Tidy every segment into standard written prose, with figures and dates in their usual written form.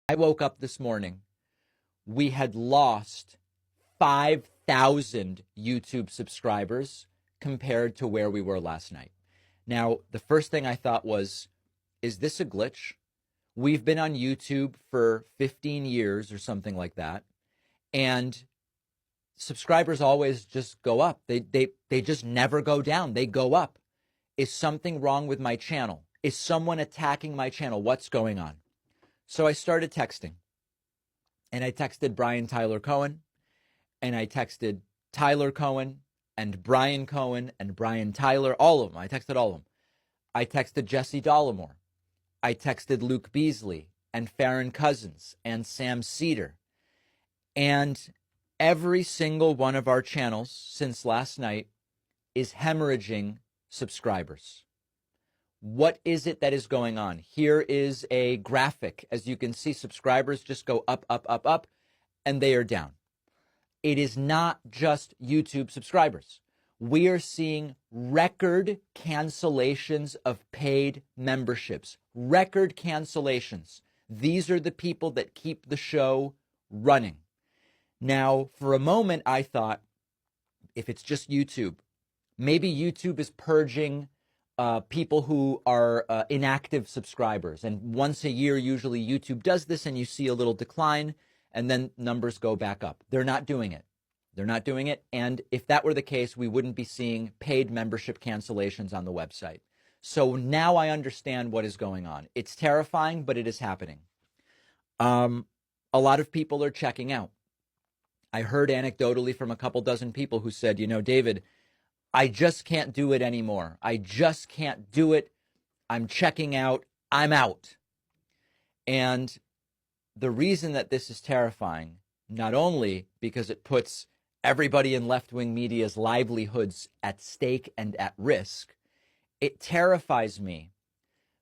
I woke up this morning. We had lost 5,000 YouTube subscribers compared to where we were last night. Now, the first thing I thought was, is this a glitch? We've been on YouTube for 15 years or something like that, and subscribers always just go up. They just never go down. They go up. Is something wrong with my channel? Is someone attacking my channel? What's going on? So I started texting. And I texted Brian Tyler Cohen, and I texted Tyler Cohen, and Brian Cohen, and Brian Tyler, all of them. I texted all of them. I texted Jesse Dollemore. I texted Luke Beasley, and Farron Cousins, and Sam Cedar. And every single one of our channels since last night is hemorrhaging subscribers. What is it that is going on? Here is a graphic. As you can see, subscribers just go up, up, up, up, and they are down. It is not just YouTube subscribers. We are seeing record cancellations of paid memberships. Record cancellations. These are the people that keep the show running. Now, for a moment, I thought, if it's just YouTube, maybe YouTube is purging people who are inactive subscribers. And once a year, usually YouTube does this, and you see a little decline, and then numbers go back up. They're not doing it. They're not doing it. And if that were the case, we wouldn't be seeing paid membership cancellations on the website. So now I understand what is going on. It's terrifying, but it is happening. A lot of people are checking out. I heard anecdotally from a couple dozen people who said, you know, David, I just can't do it anymore. I just can't do it. I'm checking out. I'm out. And the reason that this is terrifying, not only because it puts everybody in left-wing media's livelihoods at stake and at risk, it terrifies me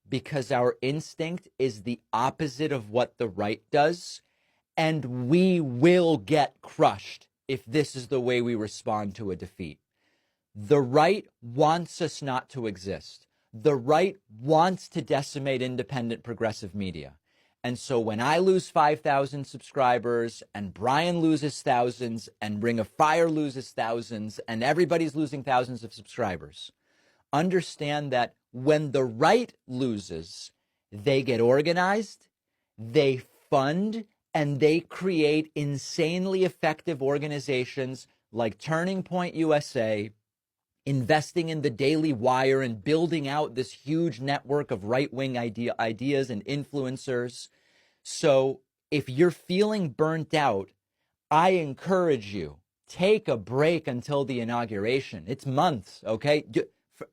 because our instinct is the opposite of what the right does, and we will get crushed if this is the way we respond to a defeat. The right wants us not to exist. The right wants to decimate independent progressive media. And so when I lose 5,000 subscribers, and Brian loses thousands, and Ring of Fire loses thousands, and everybody's losing thousands of subscribers, understand that when the right loses, they get organized, they fund, and they create insanely effective organizations like Turning Point USA, investing in the Daily Wire and building out this huge network of right-wing ideas and influencers. So if you're feeling burnt out, I encourage you, take a break until the inauguration. It's months, okay?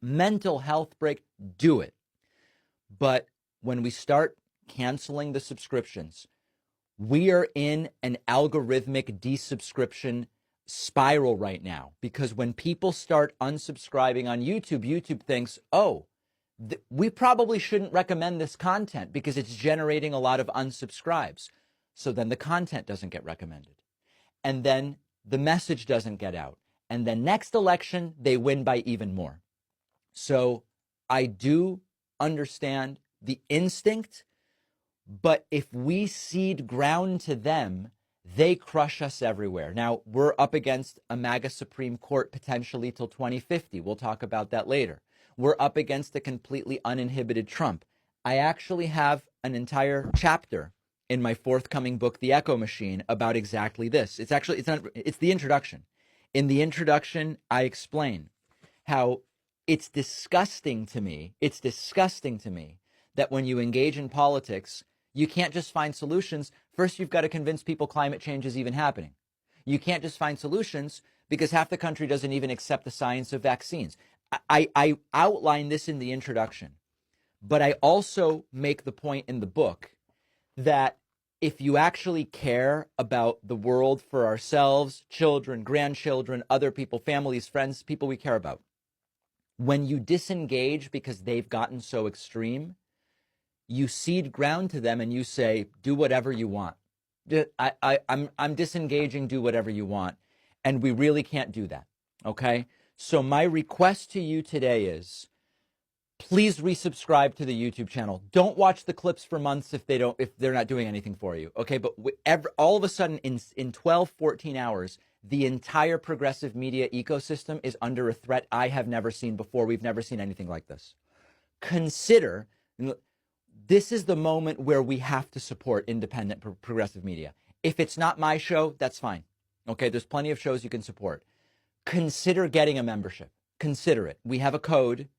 Mental health break, do it. But when we start canceling the subscriptions, we are in an algorithmic desubscription spiral right now, because when people start unsubscribing on YouTube, YouTube thinks, oh, we probably shouldn't recommend this content because it's generating a lot of unsubscribes. So then the content doesn't get recommended. And then the message doesn't get out. And then next election, they win by even more. So I do understand the instinct, but if we cede ground to them, they crush us everywhere. Now, we're up against a MAGA Supreme Court potentially till 2050. We'll talk about that later. We're up against a completely uninhibited Trump. I actually have an entire chapter in my forthcoming book, The Echo Machine, about exactly this. It's the introduction. In the introduction, I explain how it's disgusting to me that when you engage in politics, you can't just find solutions. First, you've got to convince people climate change is even happening. You can't just find solutions because half the country doesn't even accept the science of vaccines. I outline this in the introduction, but I also make the point in the book that if you actually care about the world for ourselves, children, grandchildren, other people, families, friends, people we care about, when you disengage because they've gotten so extreme, you cede ground to them and you say, do whatever you want. I'm disengaging, do whatever you want. And we really can't do that, okay? So my request to you today is, please resubscribe to the YouTube channel. Don't watch the clips for months if they're not doing anything for you. Okay, but all of a sudden in 12, 14 hours, the entire progressive media ecosystem is under a threat I have never seen before. We've never seen anything like this. Consider, this is the moment where we have to support independent progressive media. If it's not my show, that's fine. Okay, there's plenty of shows you can support. Consider getting a membership. Consider it. We have a code.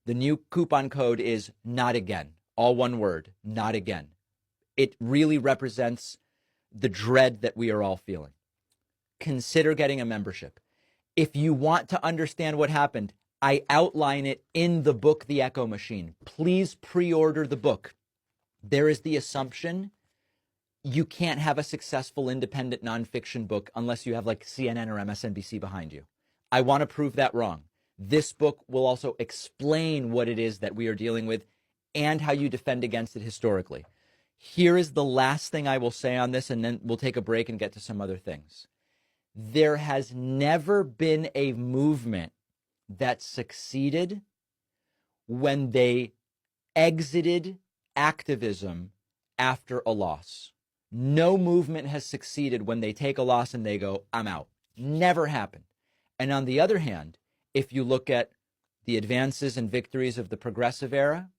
The new coupon code is not again. All one word, not again. It really represents the dread that we are all feeling. Consider getting a membership. If you want to understand what happened, I outline it in the book, The Echo Machine. Please pre-order the book. There is the assumption you can't have a successful independent nonfiction book unless you have like CNN or MSNBC behind you. I want to prove that wrong. This book will also explain what it is that we are dealing with and how you defend against it historically. Here is the last thing I will say on this, and then we'll take a break and get to some other things. There has never been a movement that succeeded when they exited activism after a loss. No movement has succeeded when they take a loss and they go, I'm out. Never happened. And on the other hand, if you look at the advances and victories of the progressive era,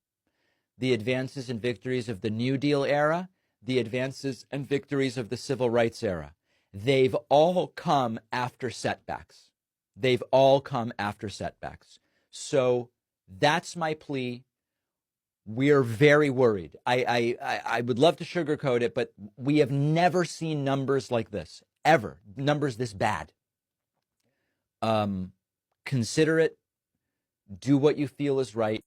the advances and victories of the New Deal era, the advances and victories of the civil rights era, they've all come after setbacks. They've all come after setbacks. So that's my plea. We're very worried. I would love to sugarcoat it, but we have never seen numbers like this, ever. Numbers this bad. Consider it. Do what you feel is right.